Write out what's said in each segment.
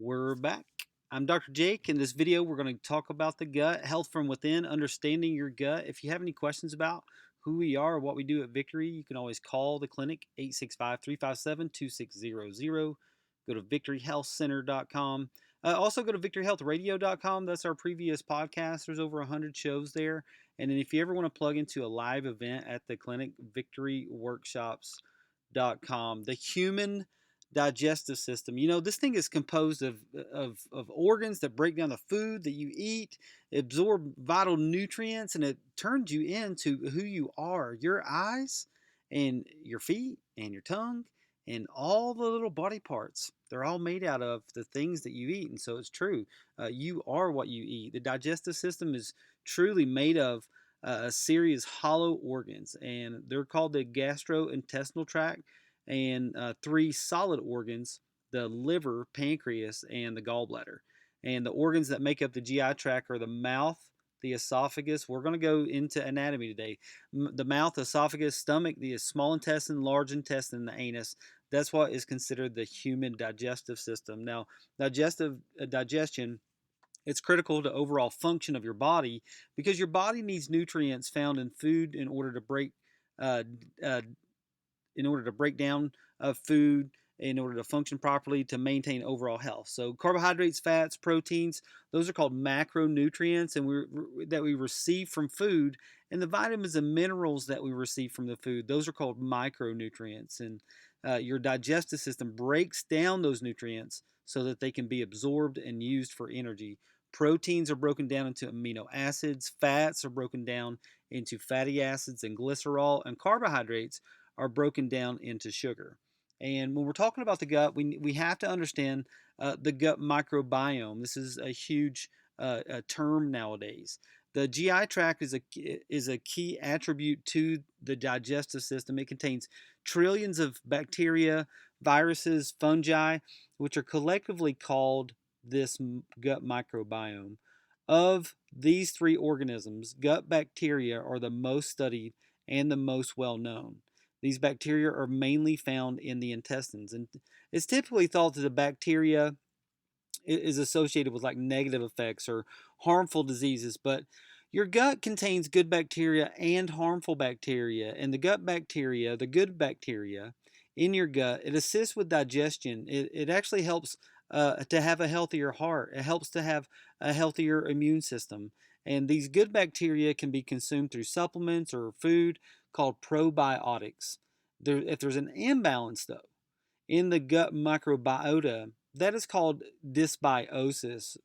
We're back. I'm Dr. Jake. In this video, we're going to talk about the gut, health from within, understanding your gut. If you have any questions about who we are or what we do at Victory, you can always call the clinic 865-357-2600. Go to victoryhealthcenter.com. Also go to victoryhealthradio.com. That's our previous podcast. There's over 100 shows there. And then if you ever want to plug into a live event at the clinic, victoryworkshops.com. The human digestive system. This thing is composed of organs that break down the food that you eat, absorb vital nutrients, and it turns you into who you are. Your eyes and your feet and your tongue and all the little body parts. They're all made out of the things that you eat. And so it's true. You are what you eat. The digestive system is truly made of a series of hollow organs, and they're called the gastrointestinal tract, and three solid organs: the liver, pancreas, and the gallbladder. And the organs that make up the GI tract are the mouth, the esophagus. We're going to go into anatomy today. The mouth, esophagus, stomach, the small intestine, large intestine, the anus. That's what is considered the human digestive system. Now, digestion, it's critical to overall function of your body because your body needs nutrients found in food uh, uh, in order to break down food, in order to function properly, to maintain overall health. So carbohydrates, fats, proteins, those are called macronutrients that we receive from food. And the vitamins and minerals that we receive from the food, those are called micronutrients. And your digestive system breaks down those nutrients so that they can be absorbed and used for energy. Proteins are broken down into amino acids. Fats are broken down into fatty acids and glycerol. And carbohydrates are broken down into sugar. And when we're talking about the gut, we have to understand the gut microbiome. This is a huge term nowadays. The GI tract is a key attribute to the digestive system. It contains trillions of bacteria, viruses, fungi, which are collectively called this gut microbiome. Of these three organisms, gut bacteria are the most studied and the most well known. These bacteria are mainly found in the intestines, and it's typically thought that the bacteria is associated with like negative effects or harmful diseases, but your gut contains good bacteria and harmful bacteria. And the gut bacteria, the good bacteria in your gut, it assists with digestion. It actually helps to have a healthier heart. It helps to have a healthier immune system. And these good bacteria can be consumed through supplements or food called probiotics. If there's an imbalance, though, in the gut microbiota, that is called dysbiosis.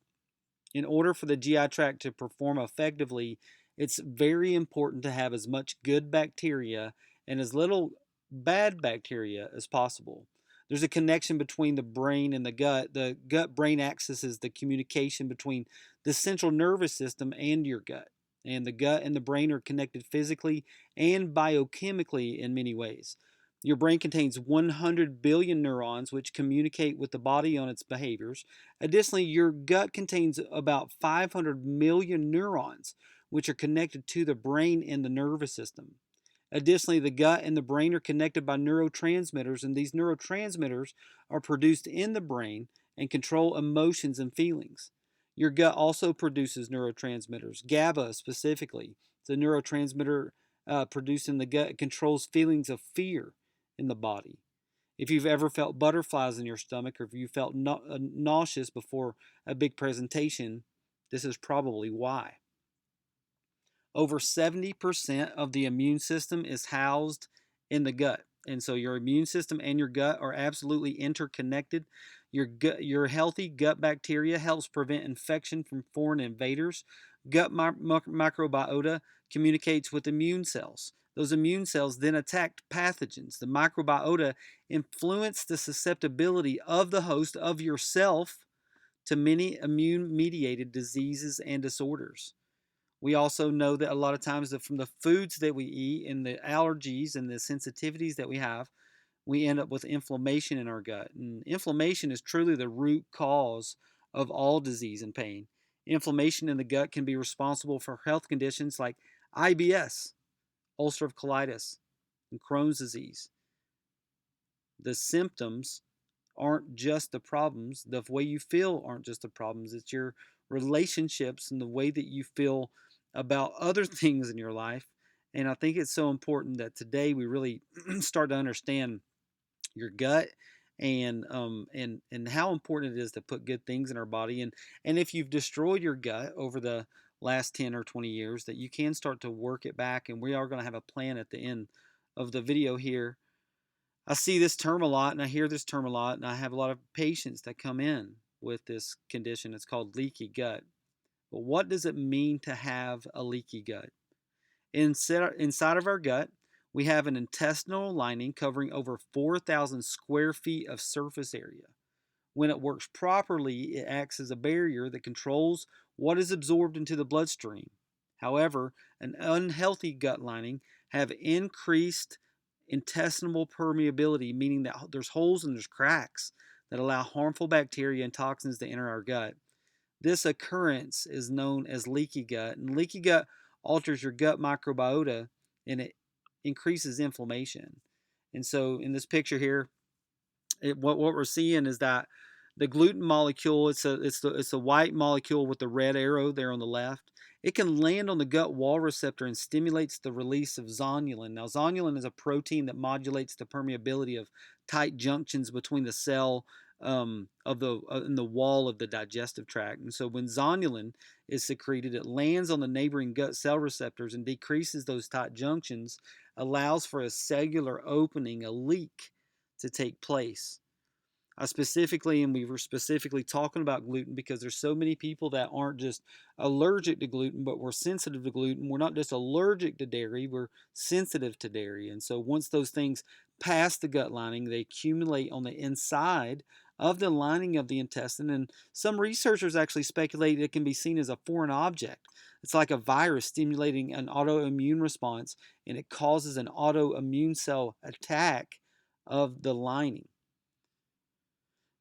In order for the GI tract to perform effectively, it's very important to have as much good bacteria and as little bad bacteria as possible. There's a connection between the brain and the gut. The gut brain axis is the communication between the central nervous system and your gut. And the gut and the brain are connected physically and biochemically in many ways. Your brain contains 100 billion neurons, which communicate with the body on its behaviors. Additionally, your gut contains about 500 million neurons, which are connected to the brain and the nervous system. Additionally, the gut and the brain are connected by neurotransmitters, and these neurotransmitters are produced in the brain and control emotions and feelings. Your gut also produces neurotransmitters, GABA specifically. It's a neurotransmitter produced in the gut. It controls feelings of fear in the body. If you've ever felt butterflies in your stomach, or if you felt nauseous before a big presentation, this is probably why. Over 70% of the immune system is housed in the gut. And so your immune system and your gut are absolutely interconnected. Your healthy gut bacteria helps prevent infection from foreign invaders. Gut microbiota communicates with immune cells. Those immune cells then attack pathogens. The microbiota influence the susceptibility of the host of yourself to many immune-mediated diseases and disorders. We also know that a lot of times from the foods that we eat and the allergies and the sensitivities that we have, we end up with inflammation in our gut. And inflammation is truly the root cause of all disease and pain. Inflammation in the gut can be responsible for health conditions like IBS, ulcerative colitis, and Crohn's disease. The symptoms aren't just the problems. The way you feel aren't just the problems. It's your relationships and the way that you feel about other things in your life. And I think it's so important that today we really start to understand your gut and how important it is to put good things in our body. And if you've destroyed your gut over the last 10 or 20 years, that you can start to work it back. And we are going to have a plan at the end of the video here. I see this term a lot and I hear this term a lot, and I have a lot of patients that come in with this condition. It's called leaky gut. But what does it mean to have a leaky gut? Inside of our gut, we have an intestinal lining covering over 4,000 square feet of surface area. When it works properly, it acts as a barrier that controls what is absorbed into the bloodstream. However, an unhealthy gut lining have increased intestinal permeability, meaning that there's holes and there's cracks that allow harmful bacteria and toxins to enter our gut. This occurrence is known as leaky gut, and leaky gut alters your gut microbiota and it increases inflammation. And so, in this picture here, what we're seeing is that the gluten molecule, it's a white molecule with the red arrow there on the left. It can land on the gut wall receptor and stimulates the release of zonulin. Now, zonulin is a protein that modulates the permeability of tight junctions between the cell of the in the wall of the digestive tract. And so, when zonulin is secreted, it lands on the neighboring gut cell receptors and decreases those tight junctions, allows for a cellular opening, a leak, to take place. And we were specifically talking about gluten because there's so many people that aren't just allergic to gluten, but we're sensitive to gluten. We're not just allergic to dairy, we're sensitive to dairy. And so once those things pass the gut lining, they accumulate on the inside of the lining of the intestine. And some researchers actually speculate it can be seen as a foreign object. It's like a virus stimulating an autoimmune response, and it causes an autoimmune cell attack of the lining.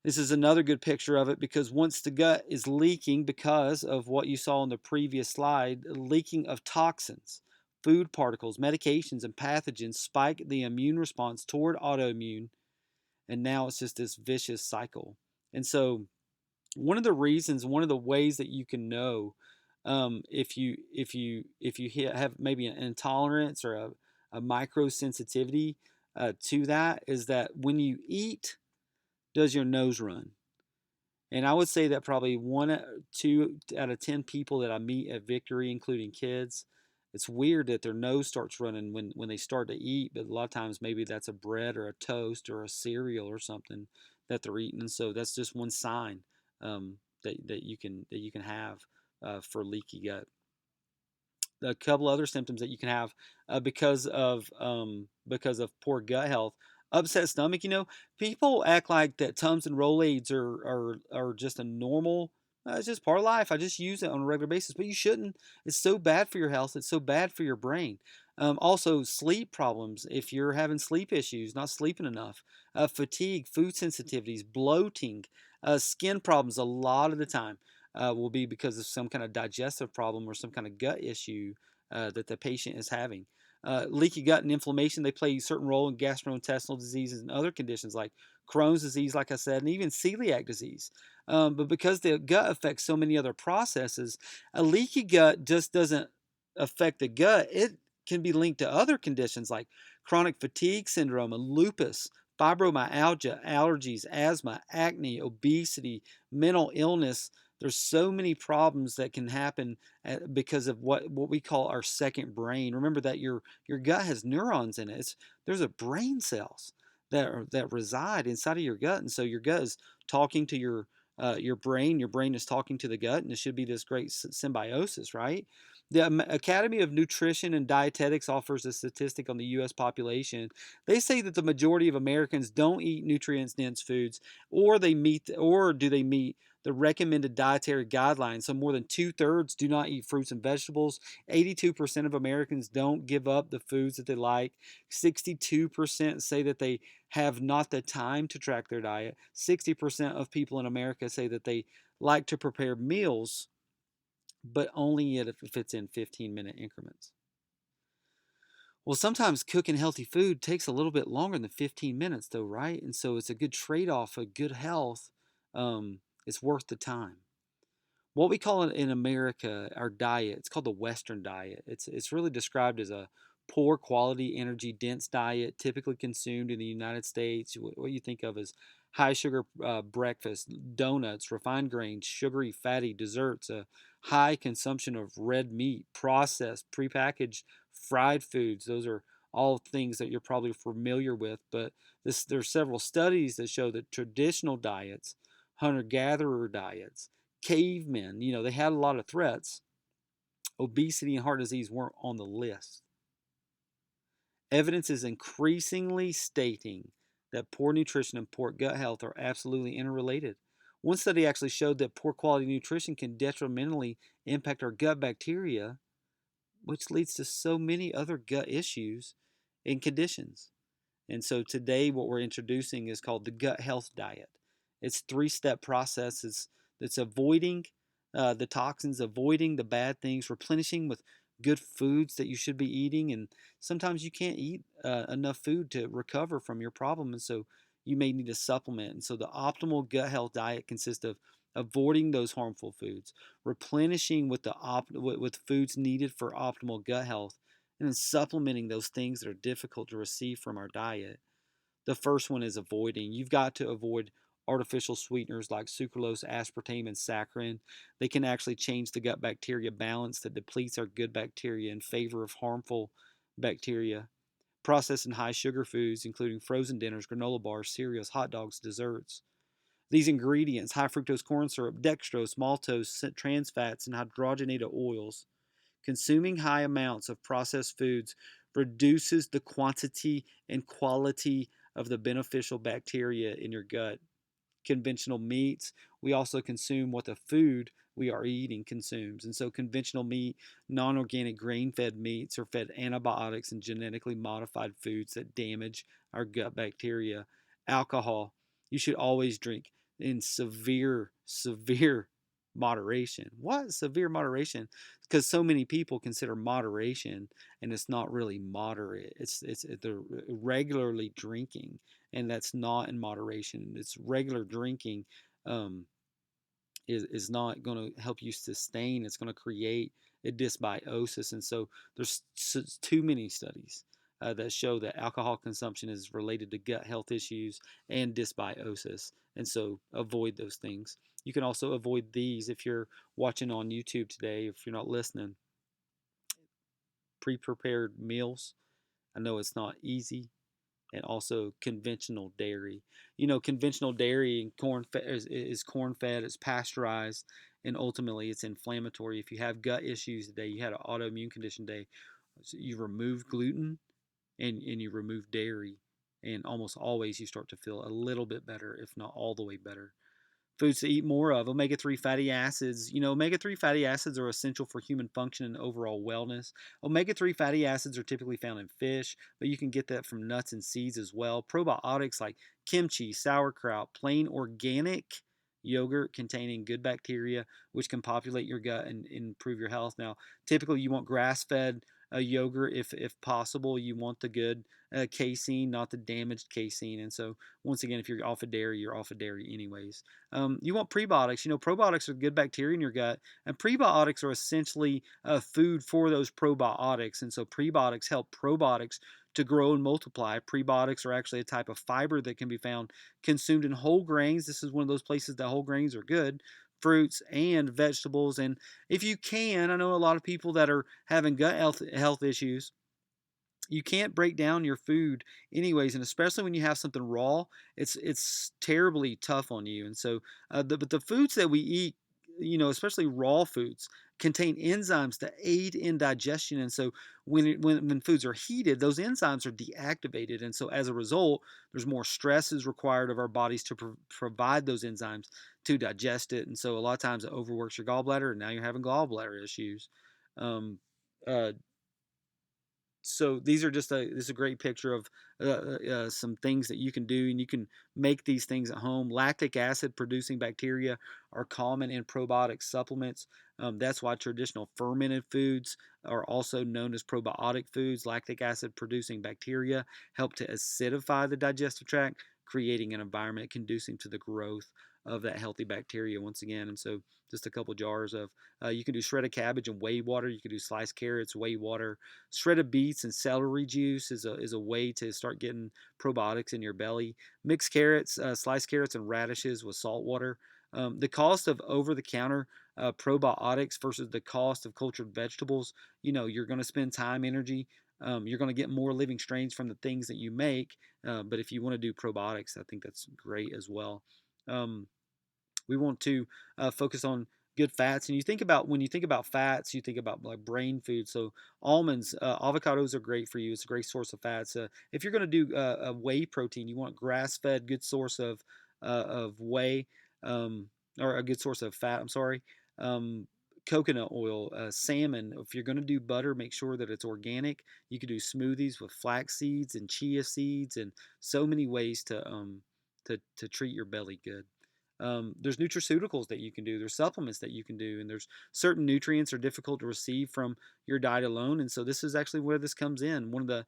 This is another good picture of it because once the gut is leaking because of what you saw on the previous slide, leaking of toxins, food particles, medications, and pathogens spike the immune response toward autoimmune, and now it's just this vicious cycle. And so one of the ways that you can know if you have maybe an intolerance or a microsensitivity to that is that when you eat, does your nose run? And I would say that probably 2 out of 10 people that I meet at Victory, including kids, it's weird that their nose starts running when they start to eat, but a lot of times maybe that's a bread or a toast or a cereal or something that they're eating. So that's just one sign that you can have for leaky gut. A couple other symptoms that you can have because of poor gut health. Upset stomach. People act like that Tums and Rolaids are just a normal. It's just part of life. I just use it on a regular basis, but you shouldn't. It's so bad for your health. It's so bad for your brain. Also, sleep problems. If you're having sleep issues, not sleeping enough, fatigue, food sensitivities, bloating, skin problems. A lot of the time will be because of some kind of digestive problem or some kind of gut issue that the patient is having. Leaky gut and inflammation, they play a certain role in gastrointestinal diseases and other conditions like Crohn's disease, like I said, and even celiac disease. But because the gut affects so many other processes, a leaky gut just doesn't affect the gut. It can be linked to other conditions like chronic fatigue syndrome and lupus, fibromyalgia, allergies, asthma, acne, obesity, mental illness. There's so many problems that can happen because of what we call our second brain. Remember that your gut has neurons in it. There's a brain cells that reside inside of your gut, and so your gut is talking to your brain. Your brain is talking to the gut, and it should be this great symbiosis, right? The Academy of Nutrition and Dietetics offers a statistic on the U.S. population. They say that the majority of Americans don't eat nutrient-dense foods, or do they meet the recommended dietary guidelines. So more than 2/3 do not eat fruits and vegetables. 82% of Americans don't give up the foods that they like. 62% say that they have not the time to track their diet. 60% of people in America say that they like to prepare meals, but only if it's in 15-minute increments. Well, sometimes cooking healthy food takes a little bit longer than 15 minutes, though, right? And so it's a good trade off of good health. It's worth the time. What we call it in America, our diet, it's called the Western diet. It's really described as a poor quality, energy dense diet, typically consumed in the United States. What you think of as high sugar breakfast, donuts, refined grains, sugary, fatty desserts, a high consumption of red meat, processed, prepackaged, fried foods. Those are all things that you're probably familiar with. But there's several studies that show that traditional diets, hunter-gatherer diets, cavemen, they had a lot of threats. Obesity and heart disease weren't on the list. Evidence is increasingly stating that poor nutrition and poor gut health are absolutely interrelated. One study actually showed that poor quality nutrition can detrimentally impact our gut bacteria, which leads to so many other gut issues and conditions. And so today, what we're introducing is called the gut health diet. It's a three-step process. It's avoiding the toxins, avoiding the bad things, replenishing with good foods that you should be eating. And sometimes you can't eat enough food to recover from your problem, and so you may need a supplement. And so the optimal gut health diet consists of avoiding those harmful foods, replenishing with with foods needed for optimal gut health, and then supplementing those things that are difficult to receive from our diet. The first one is avoiding. You've got to avoid artificial sweeteners like sucralose, aspartame, and saccharin. They can actually change the gut bacteria balance that depletes our good bacteria in favor of harmful bacteria. Processed and high sugar foods, including frozen dinners, granola bars, cereals, hot dogs, desserts. These ingredients, high fructose corn syrup, dextrose, maltose, trans fats, and hydrogenated oils, consuming high amounts of processed foods reduces the quantity and quality of the beneficial bacteria in your gut. Conventional meats, we also consume what the food we are eating consumes. And so, conventional meat, non organic grain fed meats are fed antibiotics and genetically modified foods that damage our gut bacteria. Alcohol, you should always drink in severe moderation. What? Severe moderation? Because so many people consider moderation and it's not really moderate. They're regularly drinking, and that's not in moderation. It's regular drinking um, is not going to help you sustain. It's going to create a dysbiosis, and so there's too many studies that show that alcohol consumption is related to gut health issues and dysbiosis, and so avoid those things. You can also avoid these if you're watching on YouTube today. If you're not listening, pre-prepared meals. I know it's not easy, and also conventional dairy. Conventional dairy and corn is corn fed, it's pasteurized, and ultimately it's inflammatory. If you have gut issues today, you had an autoimmune condition today, so you remove gluten and you remove dairy, and almost always you start to feel a little bit better, if not all the way better. Foods to eat more of. Omega 3 fatty acids. Omega 3 fatty acids are essential for human function and overall wellness. Omega 3 fatty acids are typically found in fish, but you can get that from nuts and seeds as well. Probiotics like kimchi, sauerkraut, plain organic yogurt containing good bacteria, which can populate your gut and improve your health. Now, typically, you want grass fed yogurt if possible. You want the good casein, not the damaged casein. And so, once again, if you're off of dairy, you're off of dairy anyways. You want prebiotics. Probiotics are good bacteria in your gut, and prebiotics are essentially food for those probiotics. And so prebiotics help probiotics to grow and multiply. Prebiotics are actually a type of fiber that can be found consumed in whole grains. This is one of those places that whole grains are good. Fruits and vegetables. And if you can, I know a lot of people that are having gut health issues, you can't break down your food anyways, and especially when you have something raw, it's terribly tough on you. And so but the foods that we eat, especially raw foods, contain enzymes that aid in digestion. And so when foods are heated, those enzymes are deactivated, and so as a result, there's more stress is required of our bodies to provide those enzymes to digest it. And so a lot of times it overworks your gallbladder, and now you're having gallbladder issues. um, uh, so these are just this is a great picture of some things that you can do, and you can make these things at home. Lactic acid producing bacteria are common in probiotic supplements. That's why traditional fermented foods are also known as probiotic foods. Lactic acid producing bacteria help to acidify the digestive tract, creating an environment conducive to the growth of that healthy bacteria once again. And so just a couple jars of you can do shredded cabbage and whey water. You can do sliced carrots, whey water. Shredded beets and celery juice is a way to start getting probiotics in your belly. Mixed carrots, sliced carrots and radishes with salt water. The cost of over-the-counter probiotics versus the cost of cultured vegetables, you're going to spend time, energy. You're going to get more living strains from the things that you make. But if you want to do probiotics, I think that's great as well. Um, we want to focus on good fats. And when you think about fats, you think about like brain food. So almonds, avocados are great for you. It's a great source of fats. If you're going to do a whey protein, you want grass-fed, good source of whey, or a good source of fat. I'm sorry. Um, Coconut oil, salmon. If you're going to do butter, make sure that it's organic. You can do smoothies with flax seeds and chia seeds, and so many ways to treat your belly good. There's nutraceuticals that you can do. There's supplements that you can do, and there's certain nutrients are difficult to receive from your diet alone. And so this is actually where this comes in. One of the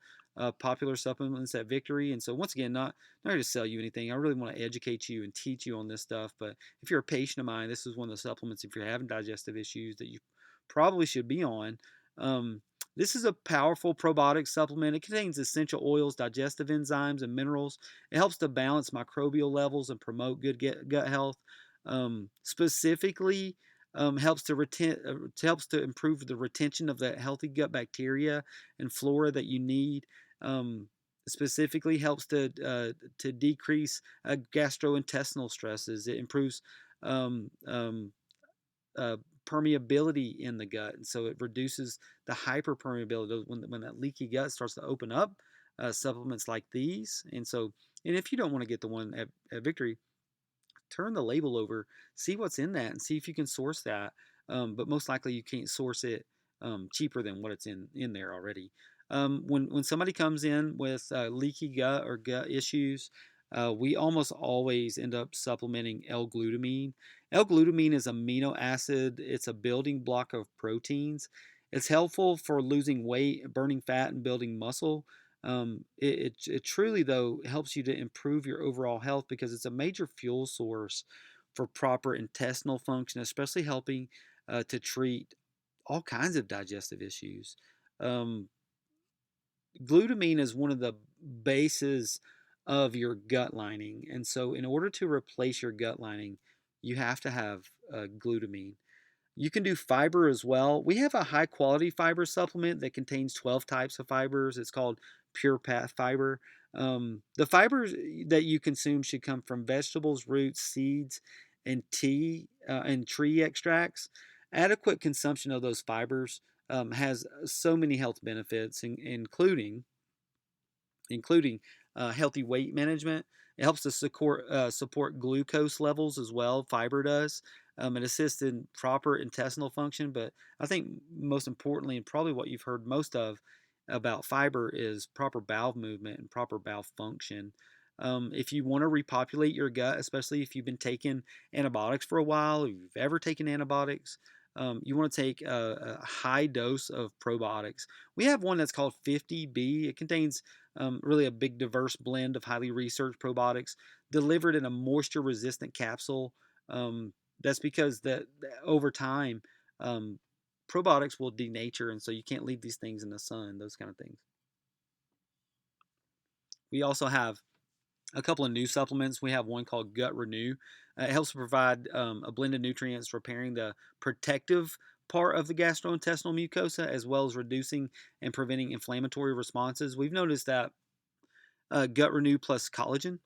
popular supplements at Victory. And so once again, not here to sell you anything. I really want to educate you and teach you on this stuff. But if you're a patient of mine, this is one of the supplements. If you're having digestive issues, that you probably should be on. Um, this is a powerful probiotic supplement. It contains essential oils, digestive enzymes, and minerals. It helps to balance microbial levels and promote good gut health. Specifically, helps to improve the retention of the healthy gut bacteria and flora that you need. Um, Specifically, helps to decrease gastrointestinal stresses. It improves um, um, uh, permeability in the gut, and so it reduces the hyperpermeability when that leaky gut starts to open up. Supplements like these, and if you don't want to get the one at Victory, turn the label over, see what's in that, and see if you can source that. But most likely you can't source it cheaper than what it's in there already. When somebody comes in with leaky gut or gut issues, we almost always end up supplementing L-Glutamine. L-Glutamine is amino acid. It's a building block of proteins. It's helpful for losing weight, burning fat, and building muscle. It truly, though, helps you to improve your overall health because it's a major fuel source for proper intestinal function, especially helping to treat all kinds of digestive issues. Um, Glutamine is one of the bases of your gut lining. And so, in order to replace your gut lining, you have to have glutamine. You can do fiber as well. We have a high quality fiber supplement that contains 12 types of fibers. It's called Pure Path Fiber. The fibers that you consume should come from vegetables, roots, seeds, and tea and tree extracts. Adequate consumption of those fibers has so many health benefits, including healthy weight management. It helps to support glucose levels as well. Fiber does. It assists in proper intestinal function, but I think most importantly, and probably what you've heard most of about fiber, is proper bowel movement and proper bowel function. If you want to repopulate your gut, especially if you've been taking antibiotics for a while, or you've ever taken antibiotics, you want to take a high dose of probiotics. We have one that's called 50B. It contains really a big diverse blend of highly researched probiotics delivered in a moisture resistant capsule. That's because that over time, um, probiotics will denature, and so you can't leave these things in the sun, those kind of things. We also have a couple of new supplements. We have one called Gut Renew. It helps provide a blend of nutrients, repairing the protective part of the gastrointestinal mucosa, as well as reducing and preventing inflammatory responses. We've noticed that Gut Renew plus collagen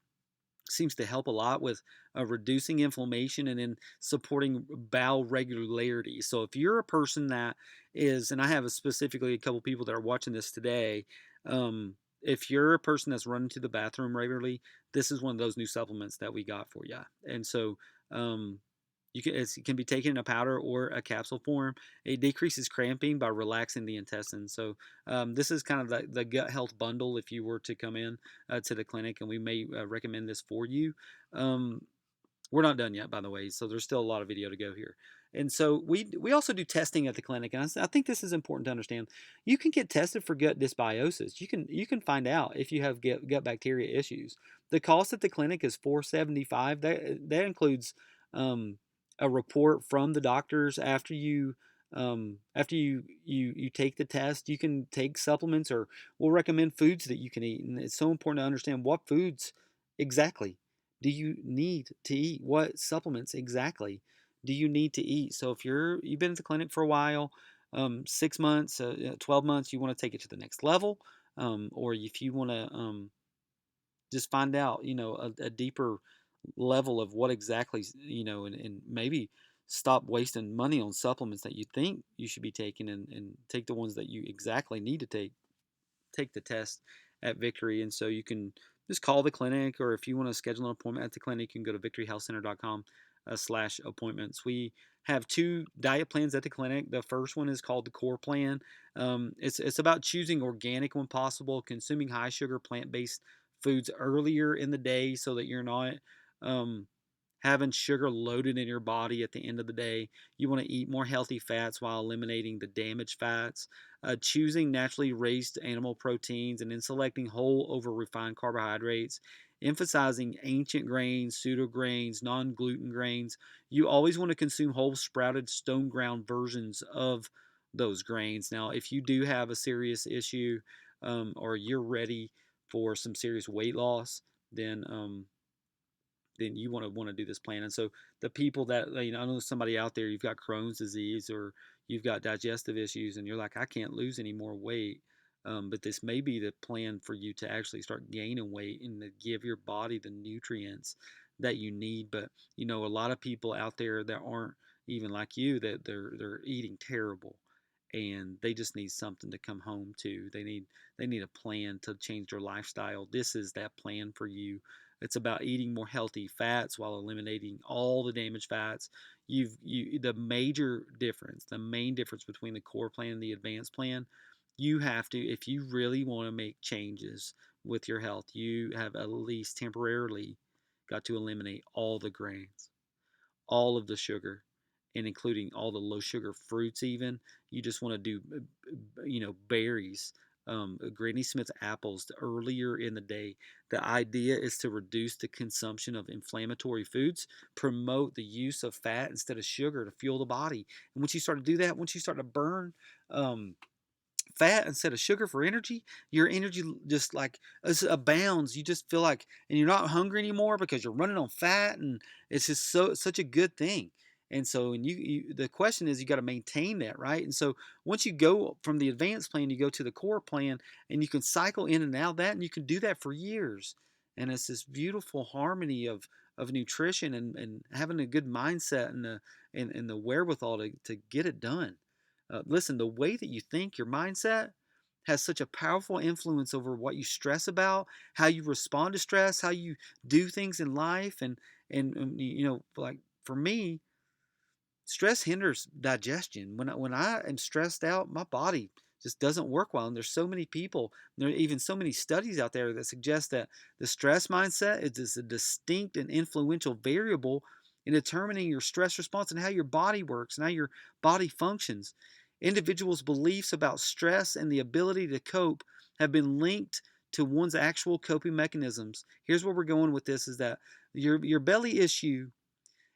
seems to help a lot with reducing inflammation and then supporting bowel regularity. So if you're a person that is, and I have specifically a couple people that are watching this today, if you're a person that's running to the bathroom regularly, this is one of those new supplements that we got for you. And so It can be taken in a powder or a capsule form. It decreases cramping by relaxing the intestines. So this is kind of the gut health bundle if you were to come in to the clinic, and we may recommend this for you. Um, we're not done yet, by the way, so there's still a lot of video to go here. And so we also do testing at the clinic, and I think this is important to understand. You can get tested for gut dysbiosis. You can find out if you have gut bacteria issues. The cost at the clinic is $475. That includes um, a report from the doctors after you take the test. You can take supplements, or we'll recommend foods that you can eat, and it's so important to understand what foods exactly do you need to eat? What supplements exactly do you need to eat? So if you've been at the clinic for a while, 6 months, 12 months, you want to take it to the next level, or if you want to just find out, a deeper level of what exactly, and maybe stop wasting money on supplements that you think you should be taking, and take the ones that you exactly need to take the test at Victory. And so you can just call the clinic, or if you want to schedule an appointment at the clinic, you can go to victoryhealthcenter.com/appointments. We have two diet plans at the clinic. The first one is called the Core Plan. It's about choosing organic when possible, consuming high sugar plant based foods earlier in the day so that you're not um, having sugar loaded in your body at the end of the day. You want to eat more healthy fats while eliminating the damaged fats. Choosing naturally raised animal proteins, and then selecting whole over refined carbohydrates. Emphasizing ancient grains, pseudo grains, non gluten grains. You always want to consume whole sprouted stone ground versions of those grains. Now, if you do have a serious issue, or you're ready for some serious weight loss, then you want to do this plan. And so the people that, I know somebody out there, you've got Crohn's disease, or you've got digestive issues, and you're like, I can't lose any more weight. But this may be the plan for you to actually start gaining weight and to give your body the nutrients that you need. But a lot of people out there that aren't even like you, that they're eating terrible, and they just need something to come home to. They need a plan to change their lifestyle. This is that plan for you. It's about eating more healthy fats while eliminating all the damaged fats. The major difference, the main difference between the core plan and the advanced plan, you have to, if you really want to make changes with your health, you have at least temporarily got to eliminate all the grains, all of the sugar, and including all the low sugar fruits. Even you just want to do berries, Granny Smith's apples earlier in the day. The idea is to reduce the consumption of inflammatory foods, promote the use of fat instead of sugar to fuel the body. And once you start to do that, once you start to burn um, fat instead of sugar for energy, your energy just like abounds. You just feel like, and you're not hungry anymore because you're running on fat, and it's just such a good thing. And so, and the question is, you got to maintain that, right? And so, once you go from the advanced plan, you go to the core plan, and you can cycle in and out of that, and you can do that for years. And it's this beautiful harmony of nutrition, and having a good mindset, and the wherewithal to get it done. Listen, the way that you think, your mindset, has such a powerful influence over what you stress about, how you respond to stress, how you do things in life. And like for me, stress hinders digestion. When I am stressed out, my body just doesn't work well. And there's so many people, there are even so many studies out there that suggest that the stress mindset is a distinct and influential variable in determining your stress response and how your body works and how your body functions. Individuals' beliefs about stress and the ability to cope have been linked to one's actual coping mechanisms. Here's where we're going with this: is that your belly issue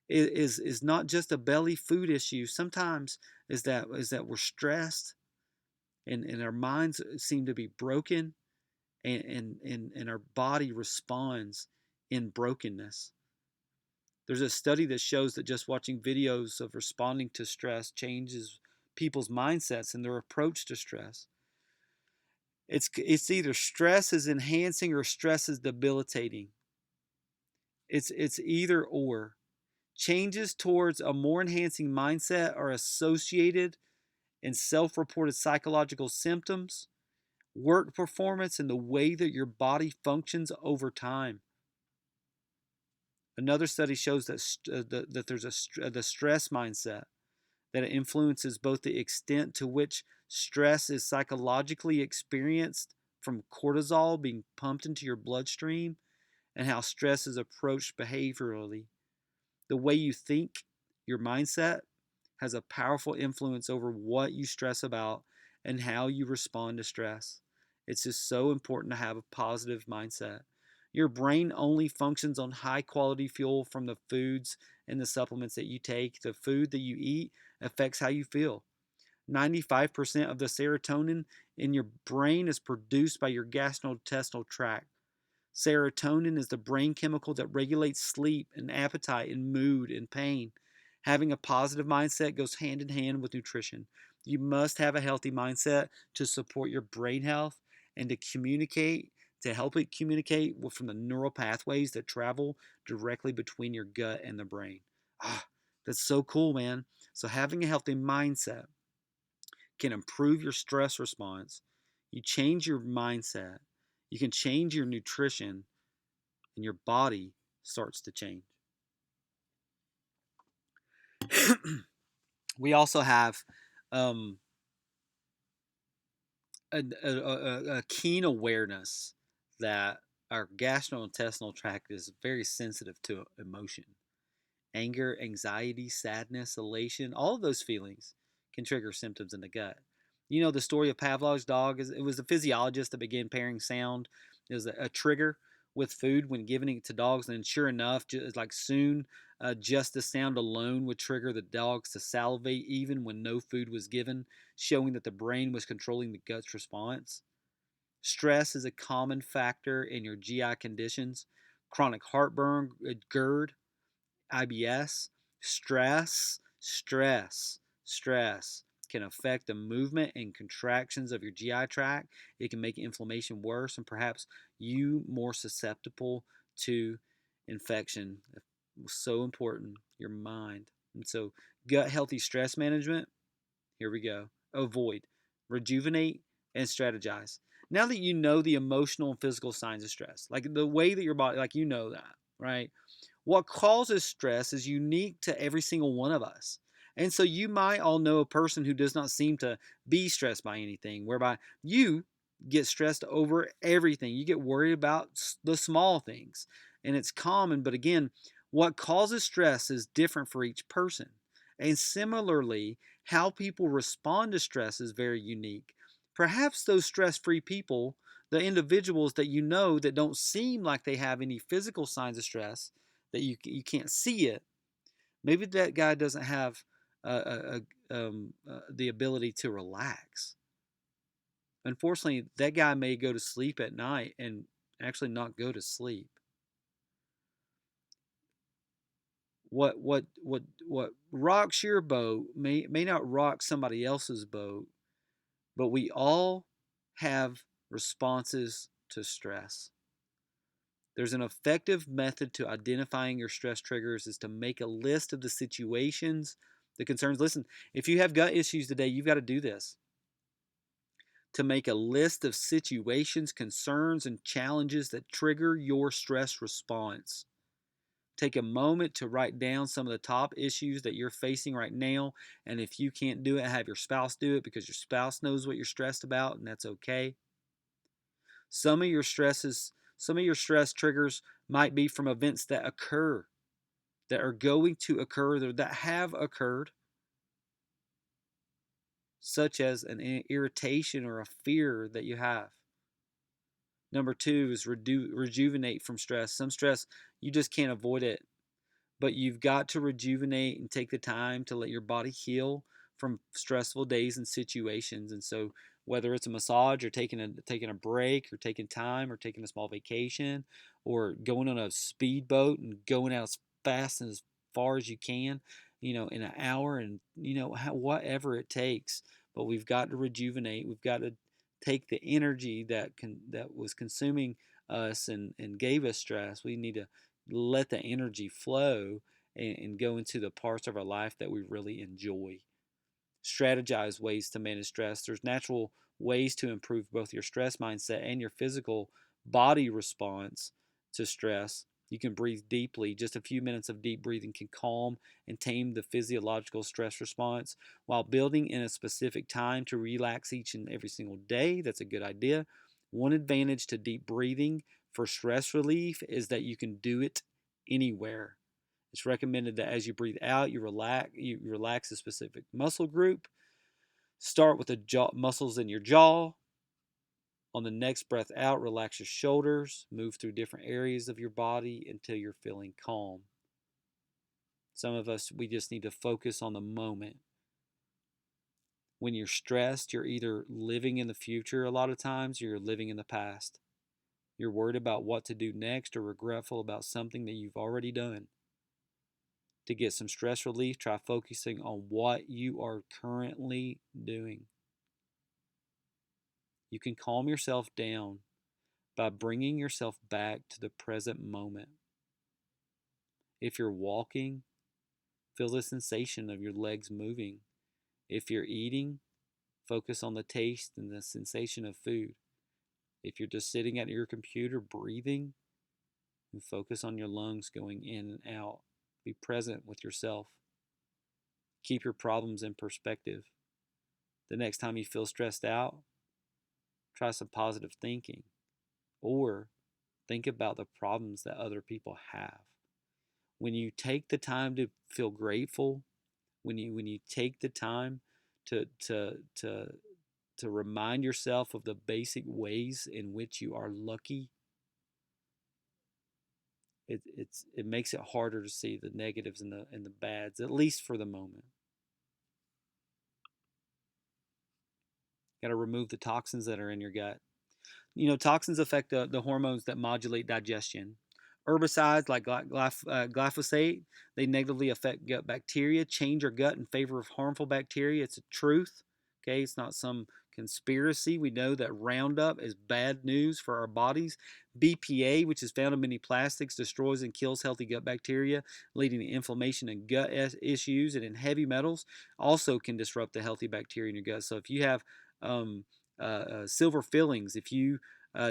is not just a belly food issue. Sometimes is that we're stressed, and our minds seem to be broken, and our body responds in brokenness. There's a study that shows that just watching videos of responding to stress changes people's mindsets and their approach to stress. It's either stress is enhancing or stress is debilitating. It's either or. Changes towards a more enhancing mindset are associated in self reported psychological symptoms, work performance, and the way that your body functions over time. Another study shows that there's the stress mindset, that it influences both the extent to which stress is psychologically experienced from cortisol being pumped into your bloodstream and how stress is approached behaviorally. The way you think, your mindset, has a powerful influence over what you stress about and how you respond to stress. It's just so important to have a positive mindset. Your brain only functions on high quality fuel from the foods and the supplements that you take. The food that you eat affects how you feel. 95% of the serotonin in your brain is produced by your gastrointestinal tract. Serotonin is the brain chemical that regulates sleep and appetite and mood and pain. Having a positive mindset goes hand in hand with nutrition. You must have a healthy mindset to support your brain health and to help it communicate from the neural pathways that travel directly between your gut and the brain. Ah, that's so cool, man. So, having a healthy mindset can improve your stress response. You change your mindset, you can change your nutrition, and your body starts to change. We also have um, a keen awareness that our gastrointestinal tract is very sensitive to emotion. Anger, anxiety, sadness, elation, all of those feelings can trigger symptoms in the gut. You know the story of Pavlov's dog? It was a physiologist that began pairing sound as a trigger with food when giving it to dogs, and sure enough, like soon, just the sound alone would trigger the dogs to salivate even when no food was given, showing that the brain was controlling the gut's response. Stress is a common factor in your GI conditions: chronic heartburn, GERD, IBS. Stress can affect the movement and contractions of your GI tract. It can make inflammation worse and perhaps you more susceptible to infection. So important, your mind. And so, gut healthy stress management, here we go. Avoid, rejuvenate, and strategize. Now that you know the emotional and physical signs of stress, like the way that your body, like you know that, right? What causes stress is unique to every single one of us. And so you might all know a person who does not seem to be stressed by anything, whereby you get stressed over everything. You get worried about the small things. And it's common, but again, what causes stress is different for each person. And similarly, how people respond to stress is very unique. Perhaps those stress free people, the individuals that you know that don't seem like they have any physical signs of stress, that you can't see it, maybe that guy doesn't have the ability to relax. Unfortunately, that guy may go to sleep at night and actually not go to sleep. What rocks your boat may not rock somebody else's boat, but we all have responses to stress. There's an effective method to identifying your stress triggers is to make a list of the situations, the concerns. Listen, if you have gut issues today, you've got to do this. To make a list of situations, concerns, and challenges that trigger your stress response. Take a moment to write down some of the top issues that you're facing right now. And if you can't do it, have your spouse do it because your spouse knows what you're stressed about, and that's okay. Some of your stress triggers might be from events that occur, that are going to occur, that have occurred, such as an irritation or a fear that you have. Number two is rejuvenate from stress. Some stress, you just can't avoid it, but you've got to rejuvenate and take the time to let your body heal from stressful days and situations. And so whether it's a massage or taking a break or taking time or taking a small vacation or going on a speedboat and going out as fast and as far as you can, in an hour, and whatever it takes, but we've got to rejuvenate. We've got to take the energy that was consuming us and gave us stress. We need to let the energy flow and go into the parts of our life that we really enjoy. Strategize ways to manage stress. There's natural ways to improve both your stress mindset and your physical body response to stress. You can breathe deeply. Just a few minutes of deep breathing can calm and tame the physiological stress response while building in a specific time to relax each and every single day. That's a good idea. One advantage to deep breathing for stress relief is that you can do it anywhere. It's recommended that as you breathe out, you relax a specific muscle group. Start with the jaw muscles in your jaw. On the next breath out, relax your shoulders, move through different areas of your body until you're feeling calm. Some of us, we just need to focus on the moment. When you're stressed, you're either living in the future a lot of times or you're living in the past. You're worried about what to do next or regretful about something that you've already done. To get some stress relief, try focusing on what you are currently doing. You can calm yourself down by bringing yourself back to the present moment. If you're walking, feel the sensation of your legs moving. If you're eating, focus on the taste and the sensation of food. If you're just sitting at your computer breathing, and focus on your lungs going in and out. Be present with yourself. Keep your problems in perspective. The next time you feel stressed out, try some positive thinking or think about the problems that other people have. When you take the time to feel grateful, when you take the time to to to to remind yourself of the basic ways in which you are lucky, it makes it harder to see the negatives and the bads, at least for the moment. Got to remove the toxins that are in your gut. Toxins affect the hormones that modulate digestion. Herbicides like glyphosate, they negatively affect gut bacteria, change your gut in favor of harmful bacteria. It's a truth. Okay, it's not some conspiracy. We know that Roundup is bad news for our bodies. BPA, which is found in many plastics, destroys and kills healthy gut bacteria, leading to inflammation and gut issues. And in heavy metals, also can disrupt the healthy bacteria in your gut. So if you have silver fillings, if you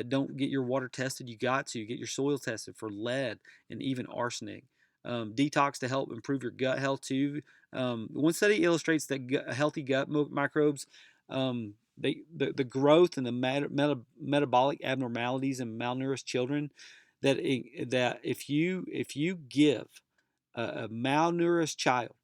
don't get your water tested, you got to get your soil tested for lead and even arsenic. Detox to help improve your gut health too. One study illustrates that healthy gut microbes, the growth and the metabolic abnormalities in malnourished children. That if you give a malnourished child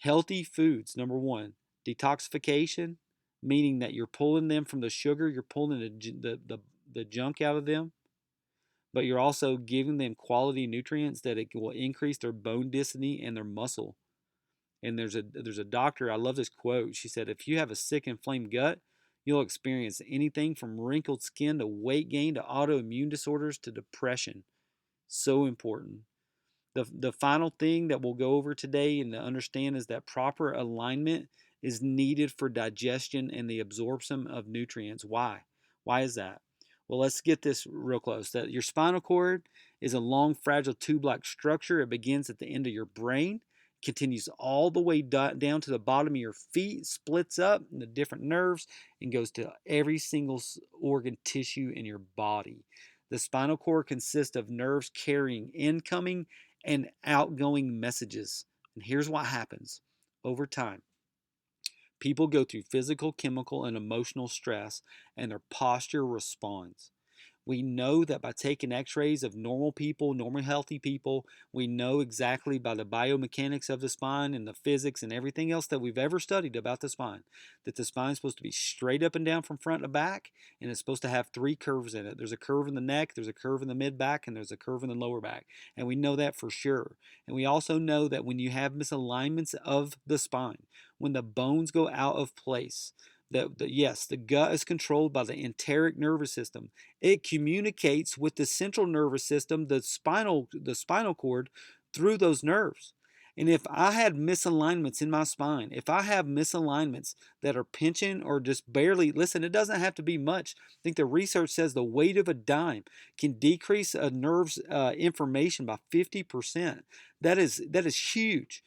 healthy foods, number one, detoxification, meaning that you're pulling them from the sugar, you're pulling the junk out of them, but you're also giving them quality nutrients that it will increase their bone density and their muscle. And there's a doctor, I love this quote. She said, if you have a sick, inflamed gut, you'll experience anything from wrinkled skin to weight gain to autoimmune disorders to depression. So important. The final thing that we'll go over today and to understand is that proper alignment is needed for digestion and the absorption of nutrients. Why? Why is that? Well, let's get this real close. That your spinal cord is a long, fragile tube-like structure. It begins at the end of your brain, continues all the way down to the bottom of your feet, splits up into different nerves, and goes to every single organ tissue in your body. The spinal cord consists of nerves carrying incoming and outgoing messages. And here's what happens over time. People go through physical, chemical, and emotional stress, and their posture responds. We know that by taking x-rays of normal people, normal healthy people, we know exactly by the biomechanics of the spine and the physics and everything else that we've ever studied about the spine, that the spine is supposed to be straight up and down from front to back, and it's supposed to have three curves in it. There's a curve in the neck, there's a curve in the mid-back, and there's a curve in the lower back. And we know that for sure. And we also know that when you have misalignments of the spine, when the bones go out of place, yes, the gut is controlled by the enteric nervous system. It communicates with the central nervous system, the spinal cord, through those nerves. And if I had misalignments in my spine, if I have misalignments that are pinching or just barely, listen, it doesn't have to be much. I think the research says the weight of a dime can decrease a nerve's information by 50%. That is huge.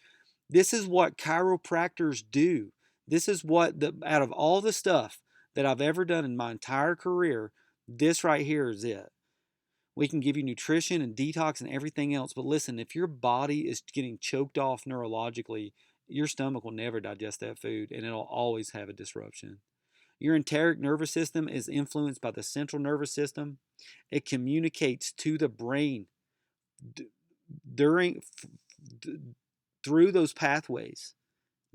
This is what chiropractors do. This is what, out of all the stuff that I've ever done in my entire career, this right here is it. We can give you nutrition and detox and everything else. But listen, if your body is getting choked off neurologically, your stomach will never digest that food and it'll always have a disruption. Your enteric nervous system is influenced by the central nervous system. It communicates to the brain during through those pathways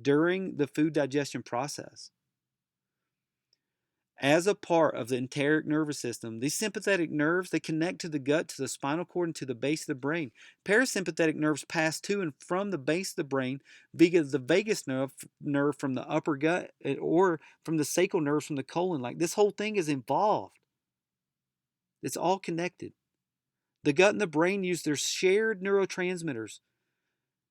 during the food digestion process. As a part of the enteric nervous system, these sympathetic nerves, they connect to the gut, to the spinal cord, and to the base of the brain. Parasympathetic nerves pass to and from the base of the brain via the vagus nerve from the upper gut, or from the sacral nerves from the colon. Like, this whole thing is involved. It's all connected. The gut and the brain use their shared neurotransmitters,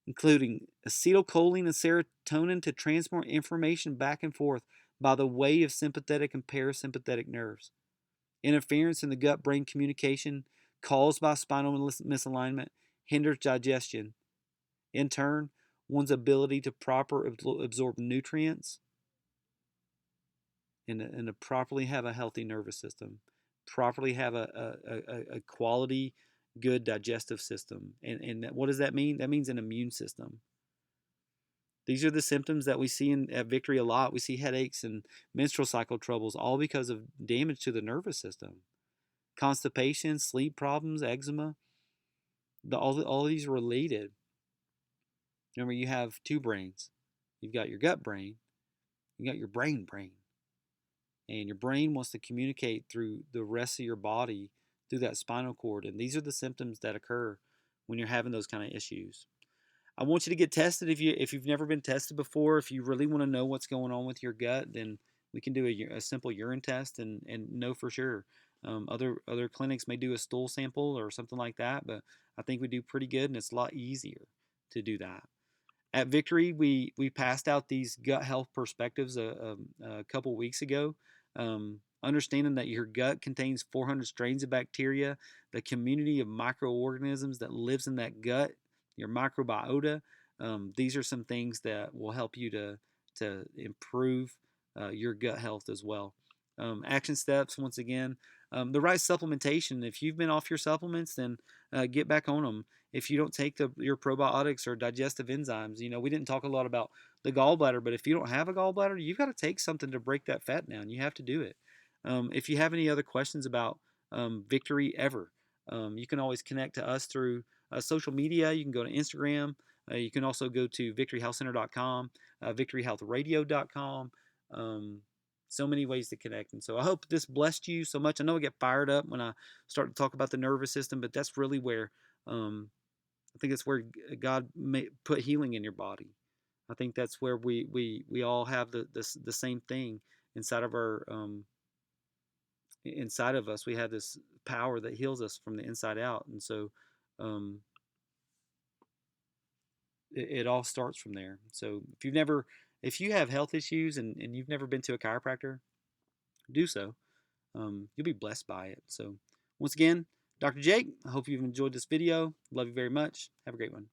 including acetylcholine and serotonin, to transport information back and forth by the way of sympathetic and parasympathetic nerves. Interference in the gut-brain communication caused by spinal misalignment hinders digestion. In turn, one's ability to properly absorb nutrients and to properly have a healthy nervous system, properly have a quality, good digestive system. And what does that mean? That means an immune system. These are the symptoms that we see at Victory a lot. We see headaches and menstrual cycle troubles, all because of damage to the nervous system. Constipation, sleep problems, eczema, all these are related. Remember, you have two brains. You've got your gut brain, you got your brain. And your brain wants to communicate through the rest of your body through that spinal cord. And these are the symptoms that occur when you're having those kind of issues. I want you to get tested if you've never been tested before. If you really want to know what's going on with your gut, then we can do a simple urine test and know for sure. Other clinics may do a stool sample or something like that, but I think we do pretty good, and it's a lot easier to do that. At Victory, we passed out these gut health perspectives a couple weeks ago. Understanding that your gut contains 400 strains of bacteria, the community of microorganisms that lives in that gut, your microbiota. These are some things that will help you to improve your gut health as well. Action steps, once again, the right supplementation. If you've been off your supplements, then get back on them. If you don't take your probiotics or digestive enzymes, we didn't talk a lot about the gallbladder, but if you don't have a gallbladder, you've got to take something to break that fat down. You have to do it. If you have any other questions about Victory ever, you can always connect to us through social media. You can go to Instagram. You can also go to VictoryHealthCenter.com, VictoryHealthRadio.com. So many ways to connect. And so I hope this blessed you so much. I know I get fired up when I start to talk about the nervous system, but that's really where I think it's where God put healing in your body. I think that's where we all have the same thing inside of our inside of us. We have this power that heals us from the inside out, and so it all starts from there. So if you have health issues and you've never been to a chiropractor, do so. You'll be blessed by it. So once again, Dr. Jake, I hope you've enjoyed this video. Love you very much. Have a great one.